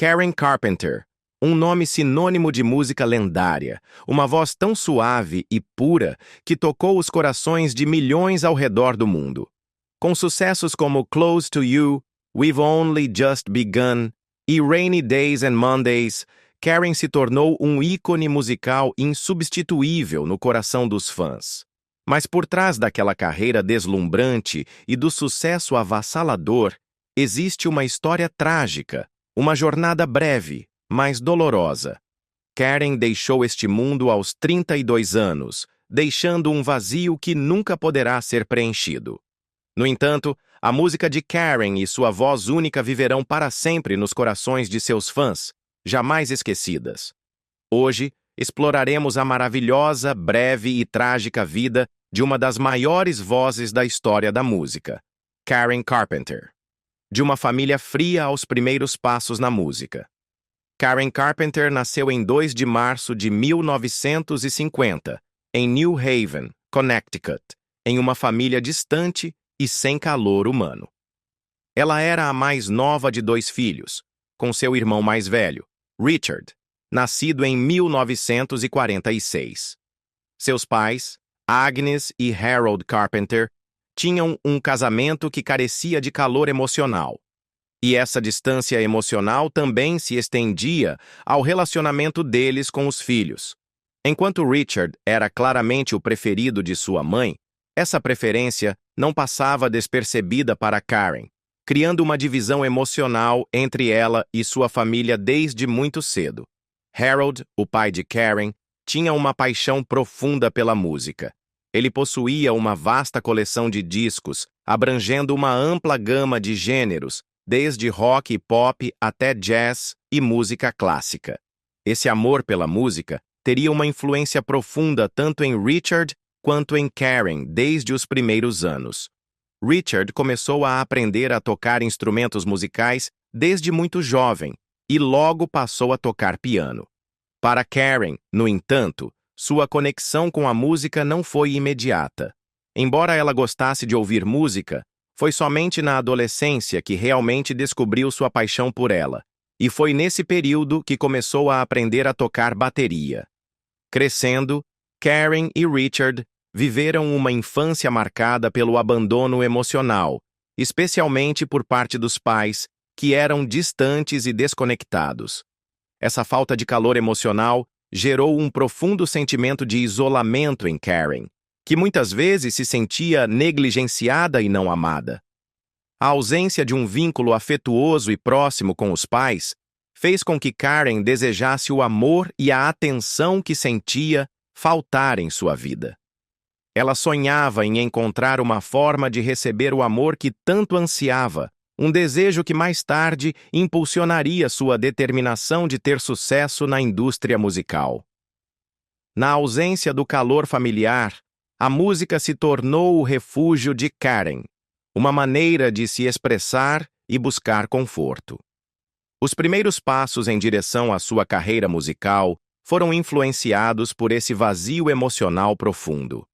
Karen Carpenter, um nome sinônimo de música lendária, uma voz tão suave e pura que tocou os corações de milhões ao redor do mundo. Com sucessos como Close to You, We've Only Just Begun e Rainy Days and Mondays, Karen se tornou um ícone musical insubstituível no coração dos fãs. Mas por trás daquela carreira deslumbrante e do sucesso avassalador, existe uma história trágica, uma jornada breve, mas dolorosa. Karen deixou este mundo aos 32 anos, deixando um vazio que nunca poderá ser preenchido. No entanto, a música de Karen e sua voz única viverão para sempre nos corações de seus fãs, jamais esquecidas. Hoje, exploraremos a maravilhosa, breve e trágica vida de uma das maiores vozes da história da música, Karen Carpenter. De uma família fria aos primeiros passos na música. Karen Carpenter nasceu em 2 de março de 1950, em New Haven, Connecticut, em uma família distante e sem calor humano. Ela era a mais nova de 2 filhos, com seu irmão mais velho, Richard, nascido em 1946. Seus pais, Agnes e Harold Carpenter, tinham um casamento que carecia de calor emocional. E essa distância emocional também se estendia ao relacionamento deles com os filhos. Enquanto Richard era claramente o preferido de sua mãe, essa preferência não passava despercebida para Karen, criando uma divisão emocional entre ela e sua família desde muito cedo. Harold, o pai de Karen, tinha uma paixão profunda pela música. Ele possuía uma vasta coleção de discos, abrangendo uma ampla gama de gêneros, desde rock e pop até jazz e música clássica. Esse amor pela música teria uma influência profunda tanto em Richard quanto em Karen desde os primeiros anos. Richard começou a aprender a tocar instrumentos musicais desde muito jovem e logo passou a tocar piano. Para Karen, no entanto, sua conexão com a música não foi imediata. Embora ela gostasse de ouvir música, foi somente na adolescência que realmente descobriu sua paixão por ela, e foi nesse período que começou a aprender a tocar bateria. Crescendo, Karen e Richard viveram uma infância marcada pelo abandono emocional, especialmente por parte dos pais, que eram distantes e desconectados. Essa falta de calor emocional gerou um profundo sentimento de isolamento em Karen, que muitas vezes se sentia negligenciada e não amada. A ausência de um vínculo afetuoso e próximo com os pais fez com que Karen desejasse o amor e a atenção que sentia faltar em sua vida. Ela sonhava em encontrar uma forma de receber o amor que tanto ansiava, um desejo que mais tarde impulsionaria sua determinação de ter sucesso na indústria musical. Na ausência do calor familiar, a música se tornou o refúgio de Karen, uma maneira de se expressar e buscar conforto. Os primeiros passos em direção à sua carreira musical foram influenciados por esse vazio emocional profundo.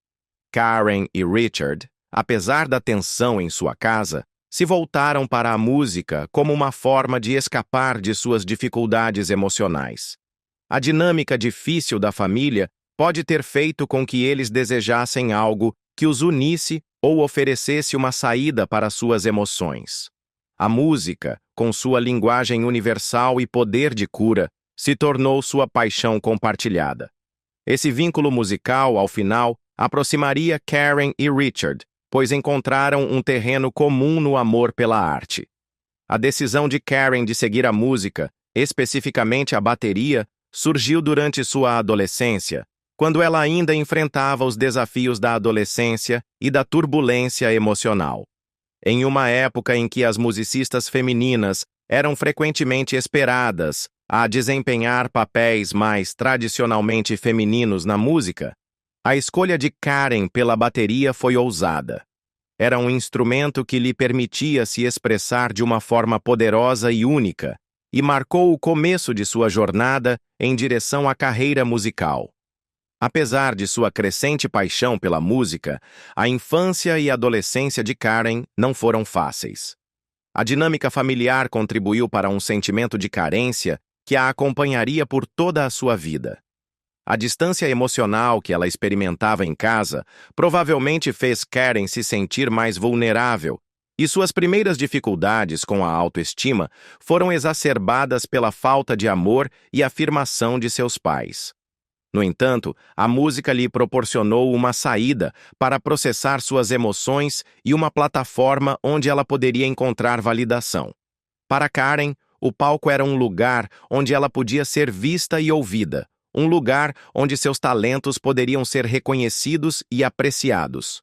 Karen e Richard, apesar da tensão em sua casa, se voltaram para a música como uma forma de escapar de suas dificuldades emocionais. A dinâmica difícil da família pode ter feito com que eles desejassem algo que os unisse ou oferecesse uma saída para suas emoções. A música, com sua linguagem universal e poder de cura, se tornou sua paixão compartilhada. Esse vínculo musical, ao final, aproximaria Karen e Richard, pois encontraram um terreno comum no amor pela arte. A decisão de Karen de seguir a música, especificamente a bateria, surgiu durante sua adolescência, quando ela ainda enfrentava os desafios da adolescência e da turbulência emocional. Em uma época em que as musicistas femininas eram frequentemente esperadas a desempenhar papéis mais tradicionalmente femininos na música, a escolha de Karen pela bateria foi ousada. Era um instrumento que lhe permitia se expressar de uma forma poderosa e única, e marcou o começo de sua jornada em direção à carreira musical. Apesar de sua crescente paixão pela música, a infância e adolescência de Karen não foram fáceis. A dinâmica familiar contribuiu para um sentimento de carência que a acompanharia por toda a sua vida. A distância emocional que ela experimentava em casa provavelmente fez Karen se sentir mais vulnerável, e suas primeiras dificuldades com a autoestima foram exacerbadas pela falta de amor e afirmação de seus pais. No entanto, a música lhe proporcionou uma saída para processar suas emoções e uma plataforma onde ela poderia encontrar validação. Para Karen, o palco era um lugar onde ela podia ser vista e ouvida, um lugar onde seus talentos poderiam ser reconhecidos e apreciados.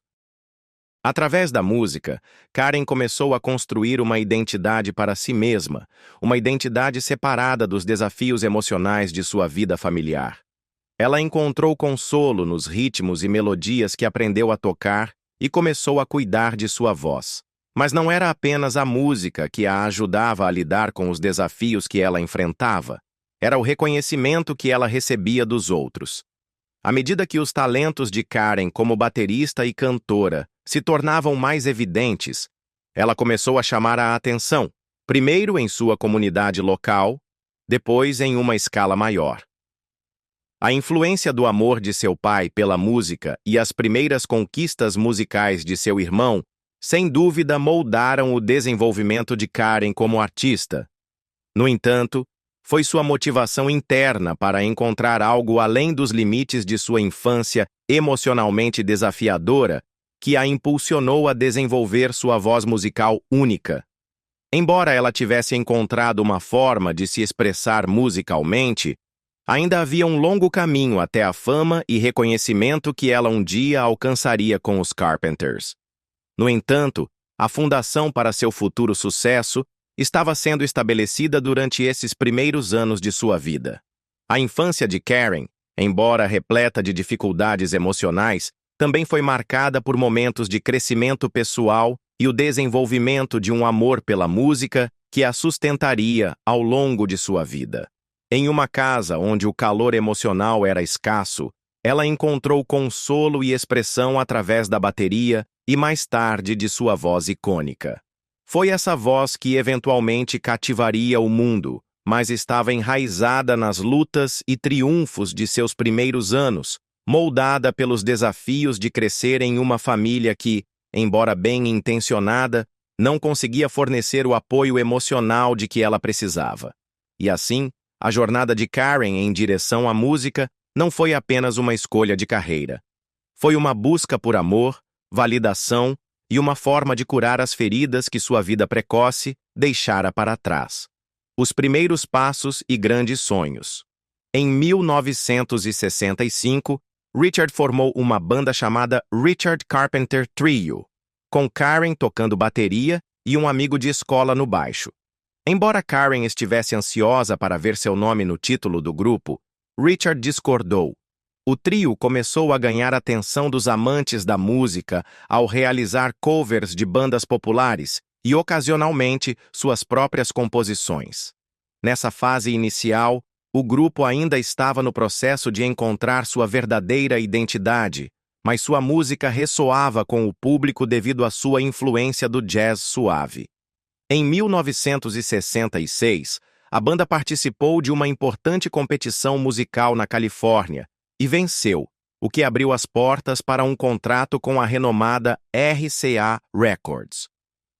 Através da música, Karen começou a construir uma identidade para si mesma, uma identidade separada dos desafios emocionais de sua vida familiar. Ela encontrou consolo nos ritmos e melodias que aprendeu a tocar e começou a cuidar de sua voz. Mas não era apenas a música que a ajudava a lidar com os desafios que ela enfrentava. Era o reconhecimento que ela recebia dos outros. À medida que os talentos de Karen como baterista e cantora se tornavam mais evidentes, ela começou a chamar a atenção, primeiro em sua comunidade local, depois em uma escala maior. A influência do amor de seu pai pela música e as primeiras conquistas musicais de seu irmão, sem dúvida, moldaram o desenvolvimento de Karen como artista. No entanto, foi sua motivação interna para encontrar algo além dos limites de sua infância emocionalmente desafiadora que a impulsionou a desenvolver sua voz musical única. Embora ela tivesse encontrado uma forma de se expressar musicalmente, ainda havia um longo caminho até a fama e reconhecimento que ela um dia alcançaria com os Carpenters. No entanto, a fundação para seu futuro sucesso estava sendo estabelecida durante esses primeiros anos de sua vida. A infância de Karen, embora repleta de dificuldades emocionais, também foi marcada por momentos de crescimento pessoal e o desenvolvimento de um amor pela música que a sustentaria ao longo de sua vida. Em uma casa onde o calor emocional era escasso, ela encontrou consolo e expressão através da bateria e mais tarde de sua voz icônica. Foi essa voz que eventualmente cativaria o mundo, mas estava enraizada nas lutas e triunfos de seus primeiros anos, moldada pelos desafios de crescer em uma família que, embora bem intencionada, não conseguia fornecer o apoio emocional de que ela precisava. E assim, a jornada de Karen em direção à música não foi apenas uma escolha de carreira. Foi uma busca por amor, validação e uma forma de curar as feridas que sua vida precoce deixara para trás. Os primeiros passos e grandes sonhos. Em 1965, Richard formou uma banda chamada Richard Carpenter Trio, com Karen tocando bateria e um amigo de escola no baixo. Embora Karen estivesse ansiosa para ver seu nome no título do grupo, Richard discordou. O trio começou a ganhar a atenção dos amantes da música ao realizar covers de bandas populares e, ocasionalmente, suas próprias composições. Nessa fase inicial, o grupo ainda estava no processo de encontrar sua verdadeira identidade, mas sua música ressoava com o público devido à sua influência do jazz suave. Em 1966, a banda participou de uma importante competição musical na Califórnia e venceu, o que abriu as portas para um contrato com a renomada RCA Records.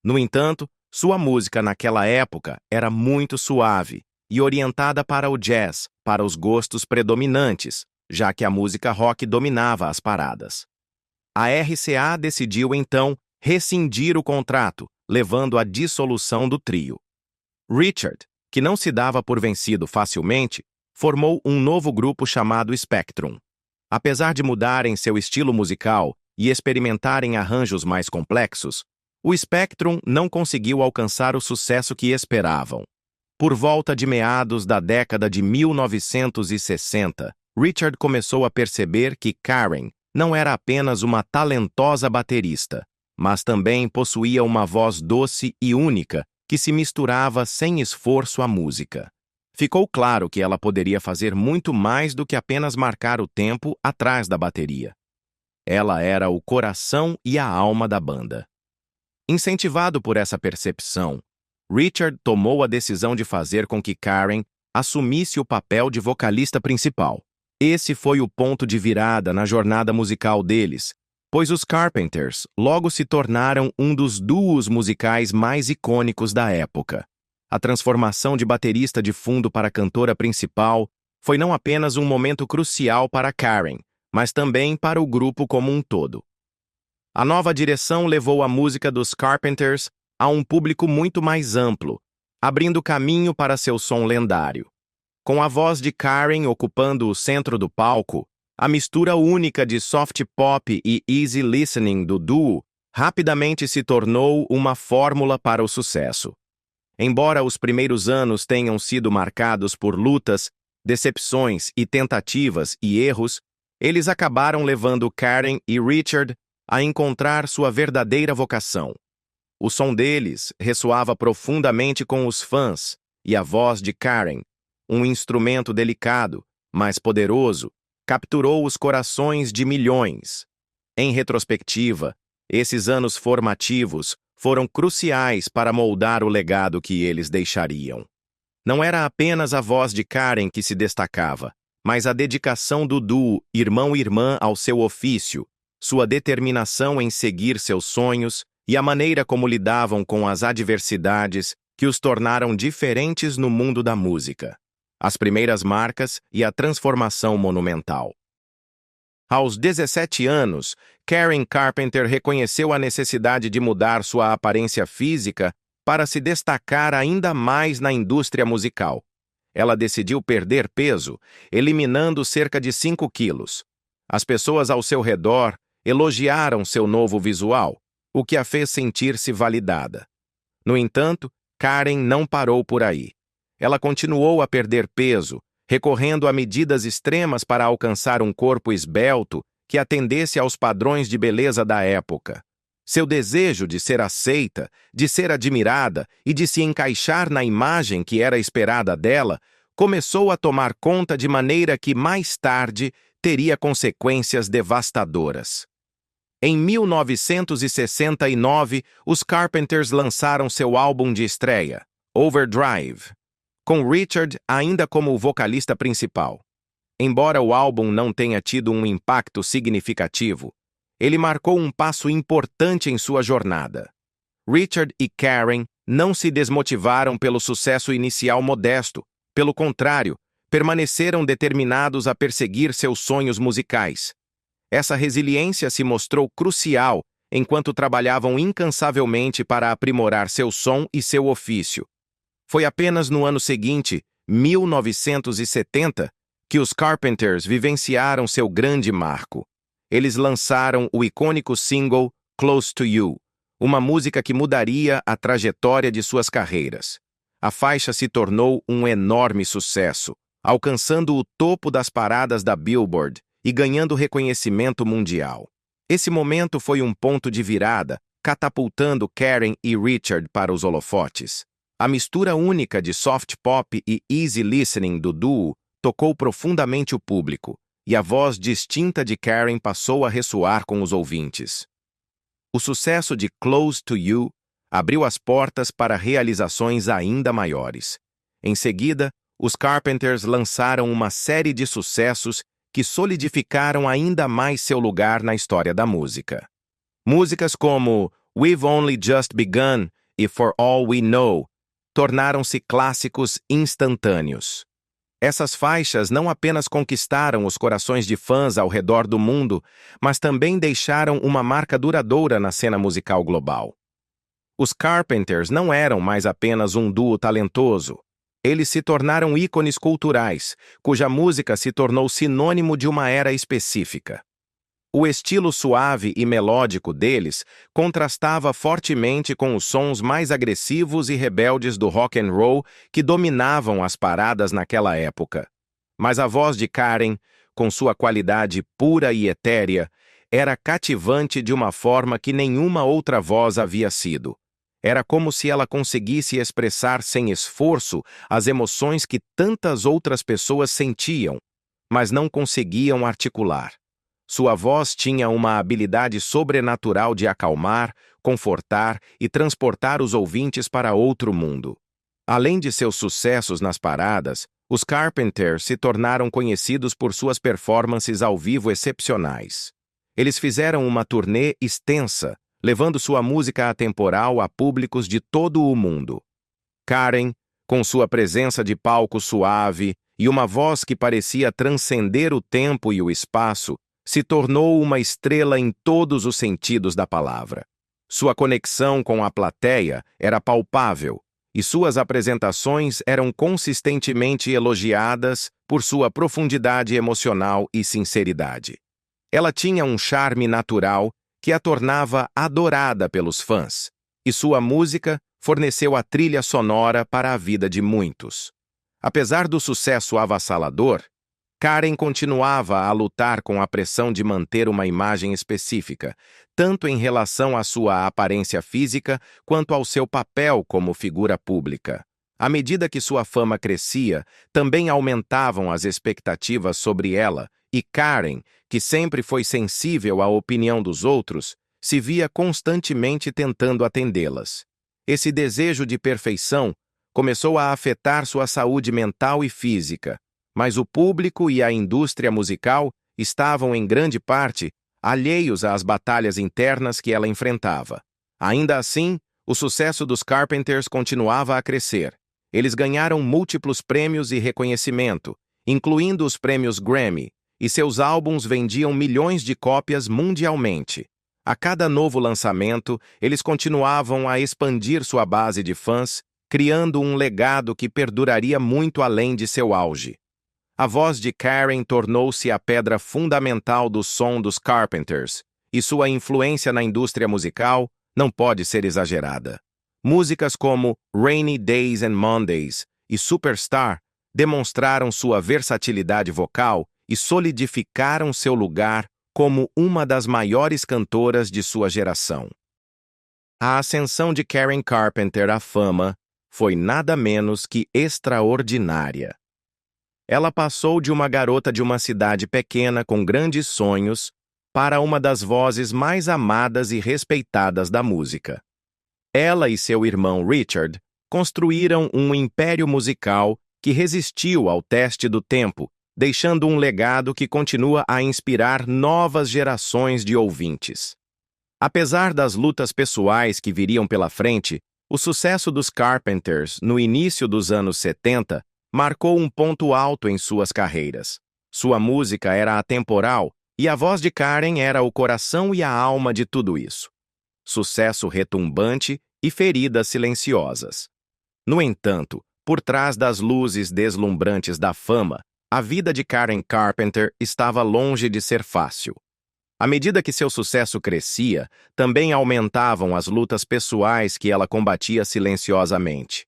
No entanto, sua música naquela época era muito suave e orientada para o jazz, para os gostos predominantes, já que a música rock dominava as paradas. A RCA decidiu, então, rescindir o contrato, levando à dissolução do trio. Richard, que não se dava por vencido facilmente, formou um novo grupo chamado Spectrum. Apesar de mudarem seu estilo musical e experimentarem arranjos mais complexos, o Spectrum não conseguiu alcançar o sucesso que esperavam. Por volta de meados da década de 1960, Richard começou a perceber que Karen não era apenas uma talentosa baterista, mas também possuía uma voz doce e única que se misturava sem esforço à música. Ficou claro que ela poderia fazer muito mais do que apenas marcar o tempo atrás da bateria. Ela era o coração e a alma da banda. Incentivado por essa percepção, Richard tomou a decisão de fazer com que Karen assumisse o papel de vocalista principal. Esse foi o ponto de virada na jornada musical deles, pois os Carpenters logo se tornaram um dos duos musicais mais icônicos da época. A transformação de baterista de fundo para cantora principal foi não apenas um momento crucial para Karen, mas também para o grupo como um todo. A nova direção levou a música dos Carpenters a um público muito mais amplo, abrindo caminho para seu som lendário. Com a voz de Karen ocupando o centro do palco, a mistura única de soft pop e easy listening do duo rapidamente se tornou uma fórmula para o sucesso. Embora os primeiros anos tenham sido marcados por lutas, decepções e tentativas e erros, eles acabaram levando Karen e Richard a encontrar sua verdadeira vocação. O som deles ressoava profundamente com os fãs, e a voz de Karen, um instrumento delicado, mas poderoso, capturou os corações de milhões. Em retrospectiva, esses anos formativos foram cruciais para moldar o legado que eles deixariam. Não era apenas a voz de Karen que se destacava, mas a dedicação do duo irmão-irmã ao seu ofício, sua determinação em seguir seus sonhos e a maneira como lidavam com as adversidades que os tornaram diferentes no mundo da música. As primeiras marcas e a transformação monumental. Aos 17 anos, Karen Carpenter reconheceu a necessidade de mudar sua aparência física para se destacar ainda mais na indústria musical. Ela decidiu perder peso, eliminando cerca de 5 quilos. As pessoas ao seu redor elogiaram seu novo visual, o que a fez sentir-se validada. No entanto, Karen não parou por aí. Ela continuou a perder peso, recorrendo a medidas extremas para alcançar um corpo esbelto que atendesse aos padrões de beleza da época. Seu desejo de ser aceita, de ser admirada e de se encaixar na imagem que era esperada dela começou a tomar conta de maneira que mais tarde teria consequências devastadoras. Em 1969, os Carpenters lançaram seu álbum de estreia, Overdrive, com Richard ainda como o vocalista principal. Embora o álbum não tenha tido um impacto significativo, ele marcou um passo importante em sua jornada. Richard e Karen não se desmotivaram pelo sucesso inicial modesto, pelo contrário, permaneceram determinados a perseguir seus sonhos musicais. Essa resiliência se mostrou crucial enquanto trabalhavam incansavelmente para aprimorar seu som e seu ofício. Foi apenas no ano seguinte, 1970, que os Carpenters vivenciaram seu grande marco. Eles lançaram o icônico single Close to You, uma música que mudaria a trajetória de suas carreiras. A faixa se tornou um enorme sucesso, alcançando o topo das paradas da Billboard e ganhando reconhecimento mundial. Esse momento foi um ponto de virada, catapultando Karen e Richard para os holofotes. A mistura única de soft pop e easy listening do duo tocou profundamente o público, e a voz distinta de Karen passou a ressoar com os ouvintes. O sucesso de Close to You abriu as portas para realizações ainda maiores. Em seguida, os Carpenters lançaram uma série de sucessos que solidificaram ainda mais seu lugar na história da música. Músicas como We've Only Just Begun e For All We Know tornaram-se clássicos instantâneos. Essas faixas não apenas conquistaram os corações de fãs ao redor do mundo, mas também deixaram uma marca duradoura na cena musical global. Os Carpenters não eram mais apenas um duo talentoso. Eles se tornaram ícones culturais, cuja música se tornou sinônimo de uma era específica. O estilo suave e melódico deles contrastava fortemente com os sons mais agressivos e rebeldes do rock and roll que dominavam as paradas naquela época. Mas a voz de Karen, com sua qualidade pura e etérea, era cativante de uma forma que nenhuma outra voz havia sido. Era como se ela conseguisse expressar sem esforço as emoções que tantas outras pessoas sentiam, mas não conseguiam articular. Sua voz tinha uma habilidade sobrenatural de acalmar, confortar e transportar os ouvintes para outro mundo. Além de seus sucessos nas paradas, os Carpenters se tornaram conhecidos por suas performances ao vivo excepcionais. Eles fizeram uma turnê extensa, levando sua música atemporal a públicos de todo o mundo. Karen, com sua presença de palco suave e uma voz que parecia transcender o tempo e o espaço, se tornou uma estrela em todos os sentidos da palavra. Sua conexão com a plateia era palpável, e suas apresentações eram consistentemente elogiadas por sua profundidade emocional e sinceridade. Ela tinha um charme natural que a tornava adorada pelos fãs, e sua música forneceu a trilha sonora para a vida de muitos. Apesar do sucesso avassalador, Karen continuava a lutar com a pressão de manter uma imagem específica, tanto em relação à sua aparência física quanto ao seu papel como figura pública. À medida que sua fama crescia, também aumentavam as expectativas sobre ela, e Karen, que sempre foi sensível à opinião dos outros, se via constantemente tentando atendê-las. Esse desejo de perfeição começou a afetar sua saúde mental e física, mas o público e a indústria musical estavam, em grande parte, alheios às batalhas internas que ela enfrentava. Ainda assim, o sucesso dos Carpenters continuava a crescer. Eles ganharam múltiplos prêmios e reconhecimento, incluindo os prêmios Grammy, e seus álbuns vendiam milhões de cópias mundialmente. A cada novo lançamento, eles continuavam a expandir sua base de fãs, criando um legado que perduraria muito além de seu auge. A voz de Karen tornou-se a pedra fundamental do som dos Carpenters, e sua influência na indústria musical não pode ser exagerada. Músicas como Rainy Days and Mondays e Superstar demonstraram sua versatilidade vocal e solidificaram seu lugar como uma das maiores cantoras de sua geração. A ascensão de Karen Carpenter à fama foi nada menos que extraordinária. Ela passou de uma garota de uma cidade pequena com grandes sonhos para uma das vozes mais amadas e respeitadas da música. Ela e seu irmão Richard construíram um império musical que resistiu ao teste do tempo, deixando um legado que continua a inspirar novas gerações de ouvintes. Apesar das lutas pessoais que viriam pela frente, o sucesso dos Carpenters no início dos anos 70 marcou um ponto alto em suas carreiras. Sua música era atemporal e a voz de Karen era o coração e a alma de tudo isso. Sucesso retumbante e feridas silenciosas. No entanto, por trás das luzes deslumbrantes da fama, a vida de Karen Carpenter estava longe de ser fácil. À medida que seu sucesso crescia, também aumentavam as lutas pessoais que ela combatia silenciosamente.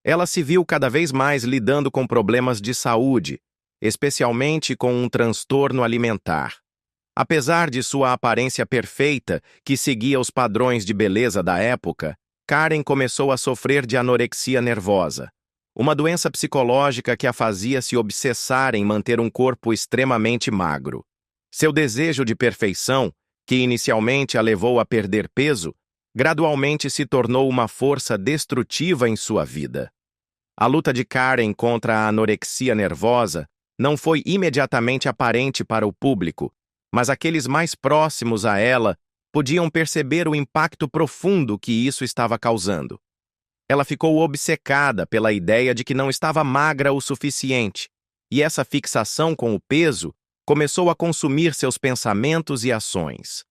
Ela se viu cada vez mais lidando com problemas de saúde, especialmente com um transtorno alimentar. Apesar de sua aparência perfeita, que seguia os padrões de beleza da época, Karen começou a sofrer de anorexia nervosa, uma doença psicológica que a fazia se obsessar em manter um corpo extremamente magro. Seu desejo de perfeição, que inicialmente a levou a perder peso, gradualmente se tornou uma força destrutiva em sua vida. A luta de Karen contra a anorexia nervosa não foi imediatamente aparente para o público, mas aqueles mais próximos a ela podiam perceber o impacto profundo que isso estava causando. Ela ficou obcecada pela ideia de que não estava magra o suficiente, e essa fixação com o peso começou a consumir seus pensamentos e ações.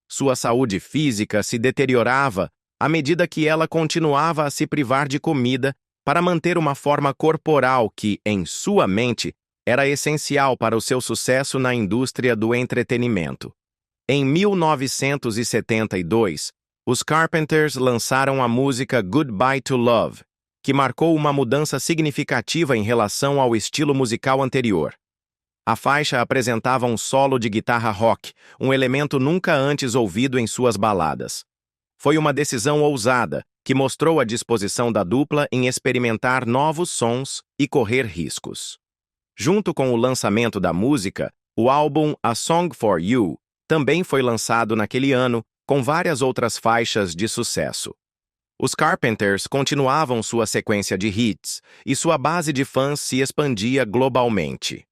Sua saúde física se deteriorava à medida que ela continuava a se privar de comida para manter uma forma corporal que, em sua mente, era essencial para o seu sucesso na indústria do entretenimento. Em 1972, os Carpenters lançaram a música Goodbye to Love, que marcou uma mudança significativa em relação ao estilo musical anterior. A faixa apresentava um solo de guitarra rock, um elemento nunca antes ouvido em suas baladas. Foi uma decisão ousada, que mostrou a disposição da dupla em experimentar novos sons e correr riscos. Junto com o lançamento da música, o álbum A Song for You também foi lançado naquele ano, com várias outras faixas de sucesso. Os Carpenters continuavam sua sequência de hits e sua base de fãs se expandia globalmente.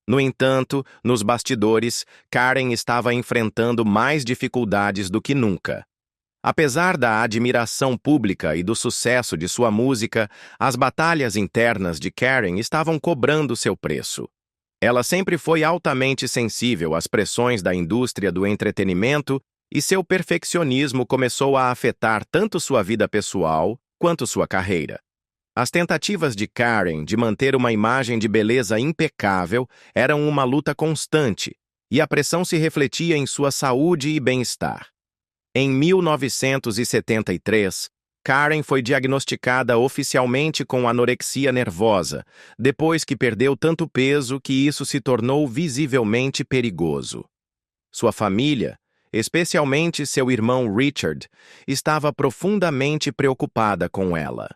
No entanto, nos bastidores, Karen estava enfrentando mais dificuldades do que nunca. Apesar da admiração pública e do sucesso de sua música, as batalhas internas de Karen estavam cobrando seu preço. Ela sempre foi altamente sensível às pressões da indústria do entretenimento e seu perfeccionismo começou a afetar tanto sua vida pessoal quanto sua carreira. As tentativas de Karen de manter uma imagem de beleza impecável eram uma luta constante, e a pressão se refletia em sua saúde e bem-estar. Em 1973, Karen foi diagnosticada oficialmente com anorexia nervosa, depois que perdeu tanto peso que isso se tornou visivelmente perigoso. Sua família, especialmente seu irmão Richard, estava profundamente preocupada com ela.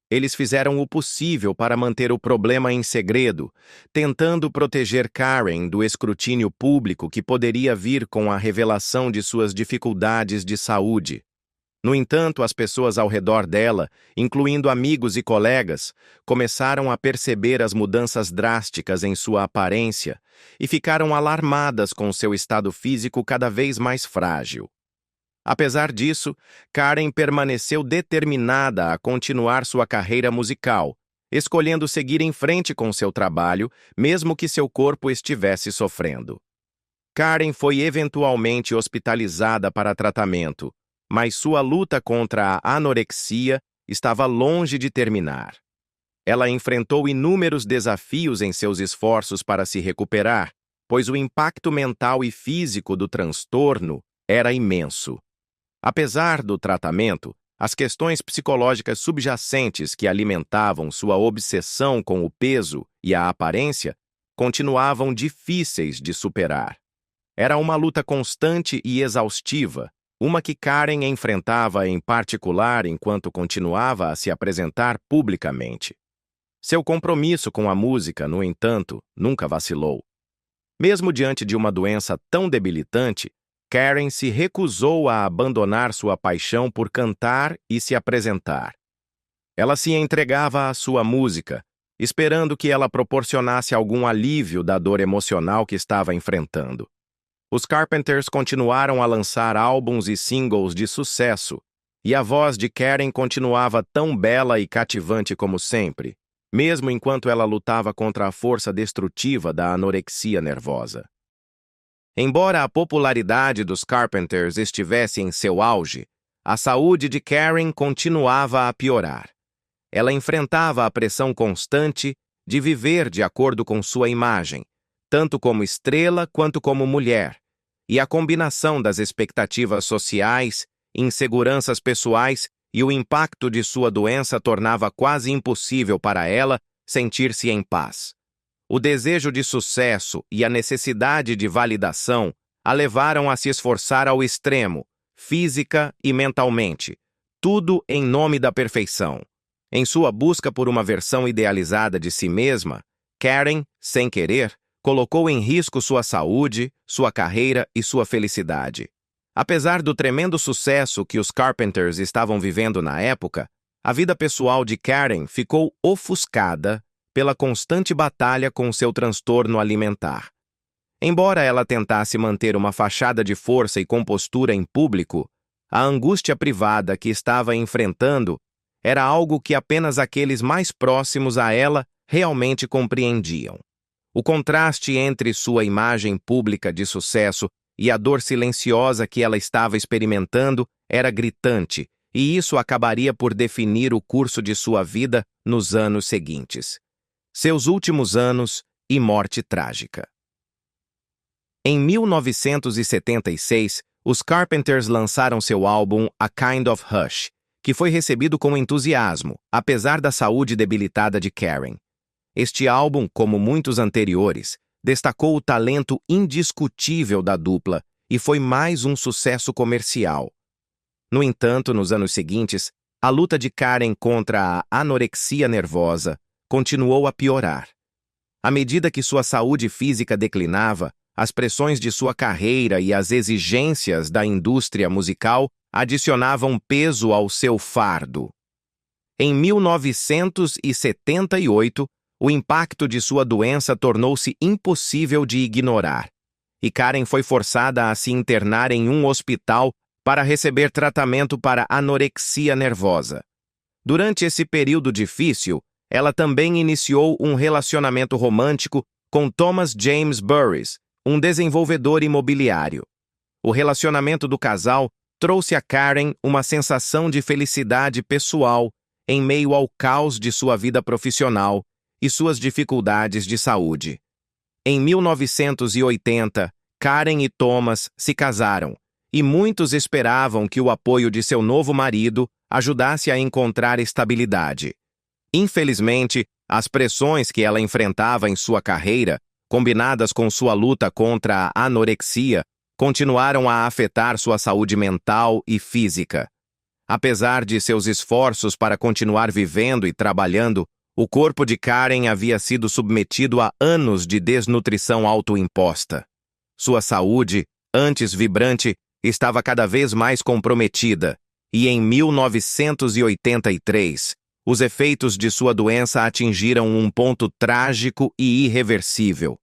Eles fizeram o possível para manter o problema em segredo, tentando proteger Karen do escrutínio público que poderia vir com a revelação de suas dificuldades de saúde. No entanto, as pessoas ao redor dela, incluindo amigos e colegas, começaram a perceber as mudanças drásticas em sua aparência e ficaram alarmadas com seu estado físico cada vez mais frágil. Apesar disso, Karen permaneceu determinada a continuar sua carreira musical, escolhendo seguir em frente com seu trabalho, mesmo que seu corpo estivesse sofrendo. Karen foi eventualmente hospitalizada para tratamento, mas sua luta contra a anorexia estava longe de terminar. Ela enfrentou inúmeros desafios em seus esforços para se recuperar, pois o impacto mental e físico do transtorno era imenso. Apesar do tratamento, as questões psicológicas subjacentes que alimentavam sua obsessão com o peso e a aparência continuavam difíceis de superar. Era uma luta constante e exaustiva, uma que Karen enfrentava em particular enquanto continuava a se apresentar publicamente. Seu compromisso com a música, no entanto, nunca vacilou. Mesmo diante de uma doença tão debilitante, Karen se recusou a abandonar sua paixão por cantar e se apresentar. Ela se entregava à sua música, esperando que ela proporcionasse algum alívio da dor emocional que estava enfrentando. Os Carpenters continuaram a lançar álbuns e singles de sucesso, e a voz de Karen continuava tão bela e cativante como sempre, mesmo enquanto ela lutava contra a força destrutiva da anorexia nervosa. Embora a popularidade dos Carpenters estivesse em seu auge, a saúde de Karen continuava a piorar. Ela enfrentava a pressão constante de viver de acordo com sua imagem, tanto como estrela quanto como mulher, e a combinação das expectativas sociais, inseguranças pessoais e o impacto de sua doença tornava quase impossível para ela sentir-se em paz. O desejo de sucesso e a necessidade de validação a levaram a se esforçar ao extremo, física e mentalmente, tudo em nome da perfeição. Em sua busca por uma versão idealizada de si mesma, Karen, sem querer, colocou em risco sua saúde, sua carreira e sua felicidade. Apesar do tremendo sucesso que os Carpenters estavam vivendo na época, a vida pessoal de Karen ficou ofuscada pela constante batalha com seu transtorno alimentar. Embora ela tentasse manter uma fachada de força e compostura em público, a angústia privada que estava enfrentando era algo que apenas aqueles mais próximos a ela realmente compreendiam. O contraste entre sua imagem pública de sucesso e a dor silenciosa que ela estava experimentando era gritante, e isso acabaria por definir o curso de sua vida nos anos seguintes. Seus últimos anos e morte trágica. Em 1976, os Carpenters lançaram seu álbum A Kind of Hush, que foi recebido com entusiasmo, apesar da saúde debilitada de Karen. Este álbum, como muitos anteriores, destacou o talento indiscutível da dupla e foi mais um sucesso comercial. No entanto, nos anos seguintes, a luta de Karen contra a anorexia nervosa continuou a piorar. À medida que sua saúde física declinava, as pressões de sua carreira e as exigências da indústria musical adicionavam peso ao seu fardo. Em 1978, o impacto de sua doença tornou-se impossível de ignorar, e Karen foi forçada a se internar em um hospital para receber tratamento para anorexia nervosa. Durante esse período difícil, ela também iniciou um relacionamento romântico com Thomas James Burris, um desenvolvedor imobiliário. O relacionamento do casal trouxe a Karen uma sensação de felicidade pessoal em meio ao caos de sua vida profissional e suas dificuldades de saúde. Em 1980, Karen e Thomas se casaram, e muitos esperavam que o apoio de seu novo marido ajudasse a encontrar estabilidade. Infelizmente, as pressões que ela enfrentava em sua carreira, combinadas com sua luta contra a anorexia, continuaram a afetar sua saúde mental e física. Apesar de seus esforços para continuar vivendo e trabalhando, o corpo de Karen havia sido submetido a anos de desnutrição autoimposta. Sua saúde, antes vibrante, estava cada vez mais comprometida, e em 1983, os efeitos de sua doença atingiram um ponto trágico e irreversível.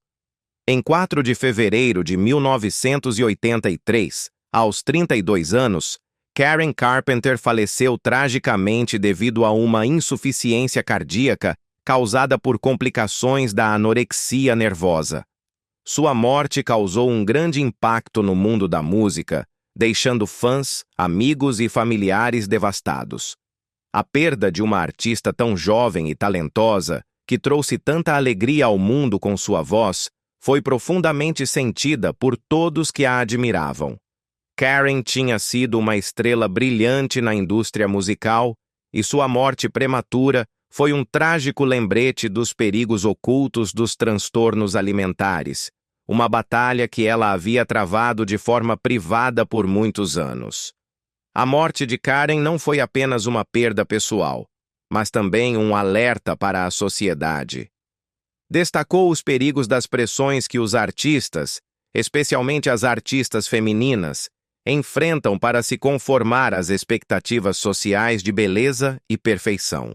Em 4 de fevereiro de 1983, aos 32 anos, Karen Carpenter faleceu tragicamente devido a uma insuficiência cardíaca causada por complicações da anorexia nervosa. Sua morte causou um grande impacto no mundo da música, deixando fãs, amigos e familiares devastados. A perda de uma artista tão jovem e talentosa, que trouxe tanta alegria ao mundo com sua voz, foi profundamente sentida por todos que a admiravam. Karen tinha sido uma estrela brilhante na indústria musical, e sua morte prematura foi um trágico lembrete dos perigos ocultos dos transtornos alimentares, uma batalha que ela havia travado de forma privada por muitos anos. A morte de Karen não foi apenas uma perda pessoal, mas também um alerta para a sociedade. Destacou os perigos das pressões que os artistas, especialmente as artistas femininas, enfrentam para se conformar às expectativas sociais de beleza e perfeição.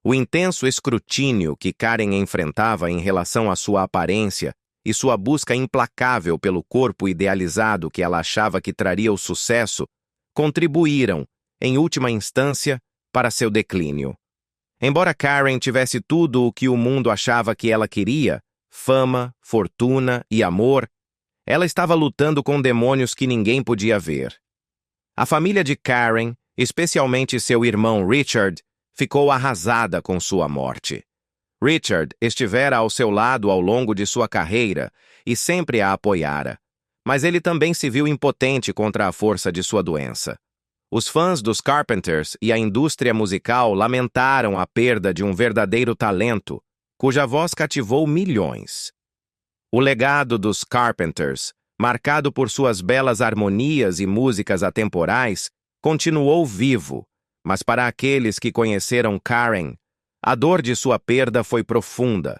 O intenso escrutínio que Karen enfrentava em relação à sua aparência e sua busca implacável pelo corpo idealizado que ela achava que traria o sucesso contribuíram, em última instância, para seu declínio. Embora Karen tivesse tudo o que o mundo achava que ela queria, fama, fortuna e amor, ela estava lutando com demônios que ninguém podia ver. A família de Karen, especialmente seu irmão Richard, ficou arrasada com sua morte. Richard estivera ao seu lado ao longo de sua carreira e sempre a apoiara, mas ele também se viu impotente contra a força de sua doença. Os fãs dos Carpenters e a indústria musical lamentaram a perda de um verdadeiro talento, cuja voz cativou milhões. O legado dos Carpenters, marcado por suas belas harmonias e músicas atemporais, continuou vivo, mas para aqueles que conheceram Karen, a dor de sua perda foi profunda.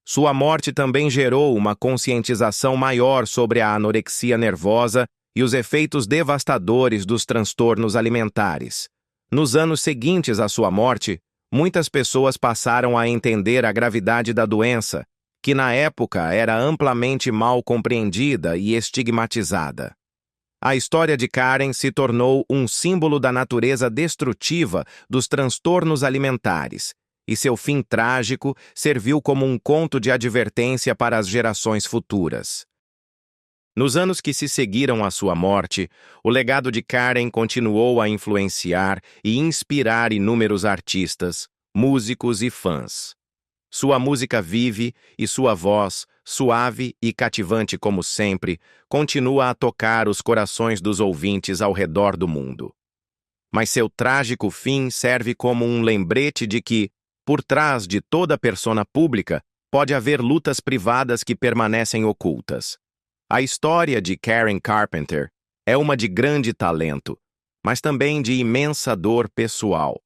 Sua morte também gerou uma conscientização maior sobre a anorexia nervosa e os efeitos devastadores dos transtornos alimentares. Nos anos seguintes à sua morte, muitas pessoas passaram a entender a gravidade da doença, que na época era amplamente mal compreendida e estigmatizada. A história de Karen se tornou um símbolo da natureza destrutiva dos transtornos alimentares, e seu fim trágico serviu como um conto de advertência para as gerações futuras. Nos anos que se seguiram à sua morte, o legado de Karen continuou a influenciar e inspirar inúmeros artistas, músicos e fãs. Sua música vive e sua voz, suave e cativante como sempre, continua a tocar os corações dos ouvintes ao redor do mundo. Mas seu trágico fim serve como um lembrete de que, por trás de toda persona pública, pode haver lutas privadas que permanecem ocultas. A história de Karen Carpenter é uma de grande talento, mas também de imensa dor pessoal.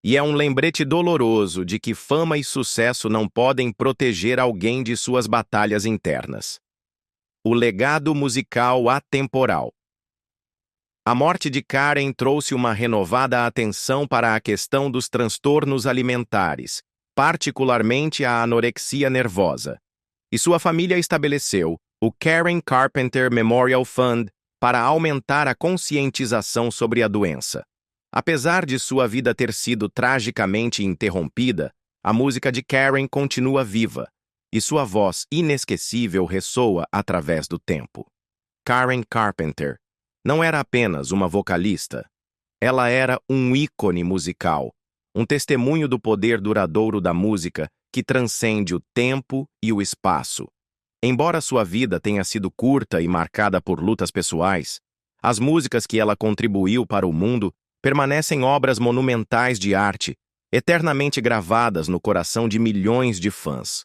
E é um lembrete doloroso de que fama e sucesso não podem proteger alguém de suas batalhas internas. O legado musical atemporal. A morte de Karen trouxe uma renovada atenção para a questão dos transtornos alimentares, particularmente a anorexia nervosa. E sua família estabeleceu o Karen Carpenter Memorial Fund para aumentar a conscientização sobre a doença. Apesar de sua vida ter sido tragicamente interrompida, a música de Karen continua viva, e sua voz inesquecível ressoa através do tempo. Karen Carpenter não era apenas uma vocalista. Ela era um ícone musical, um testemunho do poder duradouro da música que transcende o tempo e o espaço. Embora sua vida tenha sido curta e marcada por lutas pessoais, as músicas que ela contribuiu para o mundo permanecem obras monumentais de arte, eternamente gravadas no coração de milhões de fãs.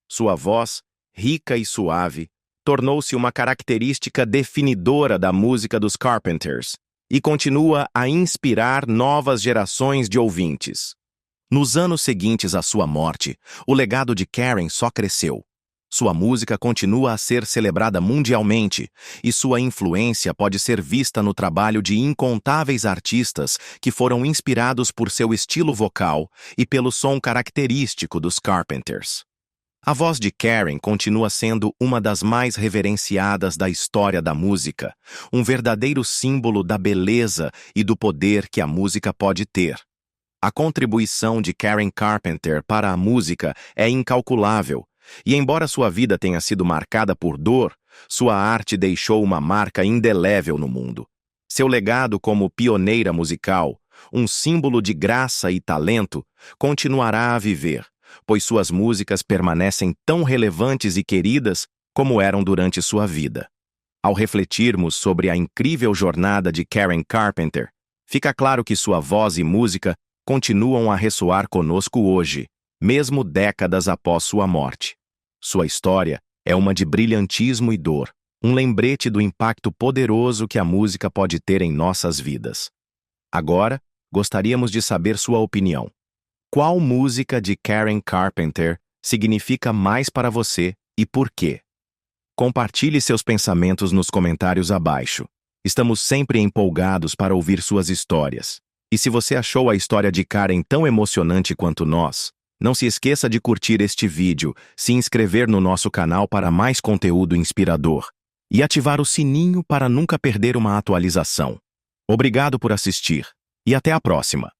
Sua voz, rica e suave, tornou-se uma característica definidora da música dos Carpenters e continua a inspirar novas gerações de ouvintes. Nos anos seguintes à sua morte, o legado de Karen só cresceu. Sua música continua a ser celebrada mundialmente e sua influência pode ser vista no trabalho de incontáveis artistas que foram inspirados por seu estilo vocal e pelo som característico dos Carpenters. A voz de Karen continua sendo uma das mais reverenciadas da história da música, um verdadeiro símbolo da beleza e do poder que a música pode ter. A contribuição de Karen Carpenter para a música é incalculável, e embora sua vida tenha sido marcada por dor, sua arte deixou uma marca indelével no mundo. Seu legado como pioneira musical, um símbolo de graça e talento, continuará a viver, pois suas músicas permanecem tão relevantes e queridas como eram durante sua vida. Ao refletirmos sobre a incrível jornada de Karen Carpenter, fica claro que sua voz e música continuam a ressoar conosco hoje, mesmo décadas após sua morte. Sua história é uma de brilhantismo e dor, um lembrete do impacto poderoso que a música pode ter em nossas vidas. Agora, gostaríamos de saber sua opinião. Qual música de Karen Carpenter significa mais para você e por quê? Compartilhe seus pensamentos nos comentários abaixo. Estamos sempre empolgados para ouvir suas histórias. E se você achou a história de Karen tão emocionante quanto nós, não se esqueça de curtir este vídeo, se inscrever no nosso canal para mais conteúdo inspirador e ativar o sininho para nunca perder uma atualização. Obrigado por assistir e até a próxima!